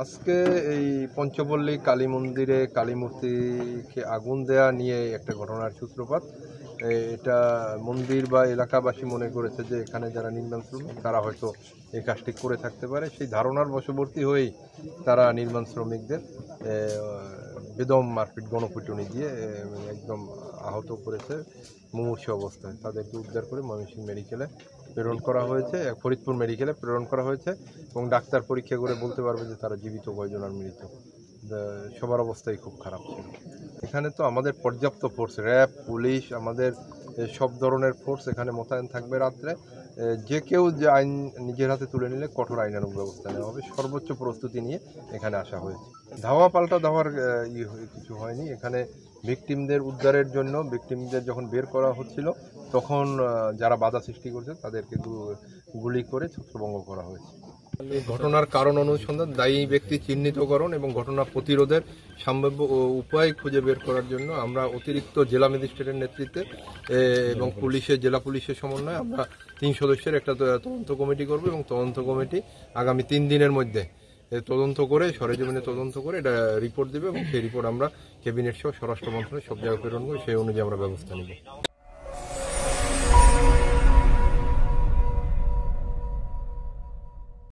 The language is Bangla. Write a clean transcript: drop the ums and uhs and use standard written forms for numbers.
আজকে এই পঞ্চপল্লী কালী মন্দিরে কালী মূর্তিকে আগুন দেয়া নিয়ে একটা ঘটনার সূত্রপাত। এটা মন্দির বা এলাকাবাসী মনে করেছে যে এখানে যারা নির্মাণ শ্রমিক তারা হয়তো এই কাজটি করে থাকতে পারে। সেই ধারণার বশবর্তী হয়েই তারা নির্মাণ শ্রমিকদের বেদম মারপিট গণপিটুনি দিয়ে একদম আহত করেছে। মুমূর্ষু অবস্থায় তাদেরকে উদ্ধার করে ময়মনসিংহ মেডিকেলে প্রেরণ করা হয়েছে, ফরিদপুর মেডিকেলে প্রেরণ করা হয়েছে এবং ডাক্তার পরীক্ষা করে বলতে পারবে যে তারা জীবিত কয়জন আর মৃত। সবার অবস্থাই খুব খারাপ ছিল। এখানে তো আমাদের পর্যাপ্ত ফোর্স, র্যাব, পুলিশ, আমাদের সব ধরনের ফোর্স এখানে মোতায়েন থাকবে। রাত্রে যে কেউ যে আইন নিজের হাতে তুলে নিলে কঠোর আইনানুগ ব্যবস্থা নেওয়া হবে, সর্বোচ্চ প্রস্তুতি নিয়ে এখানে আসা হয়েছে। ধাওয়া পাল্টা ধাওয়ার কিছু হয়নি। এখানে ভিকটিমদের উদ্ধারের জন্য ভিকটিমদের যখন বের করা হচ্ছিল তখন যারা বাধা সৃষ্টি করছে তাদেরকে গুলি করে ছত্রভঙ্গ করা হয়েছে। ঘটনার কারণ অনুসন্ধান, দায়ী ব্যক্তি চিহ্নিতকরণ এবং ঘটনা প্রতিরোধের সম্ভাব্য উপায় খুঁজে বের করার জন্য আমরা অতিরিক্ত জেলা ম্যাজিস্ট্রেটের নেতৃত্বে এবং জেলা পুলিশের সমন্বয়ে আমরা 3 সদস্যের একটা তদন্ত কমিটি করব এবং তদন্ত কমিটি আগামী 3 দিনের মধ্যে তদন্ত করে সরেজমিনে তদন্ত করে এটা রিপোর্ট দেবে এবং সেই রিপোর্ট আমরা ক্যাবিনেট সহ স্বরাষ্ট্র মন্ত্রণালয় সব জায়গায় প্রেরণ করে সেই অনুযায়ী আমরা ব্যবস্থা নেব।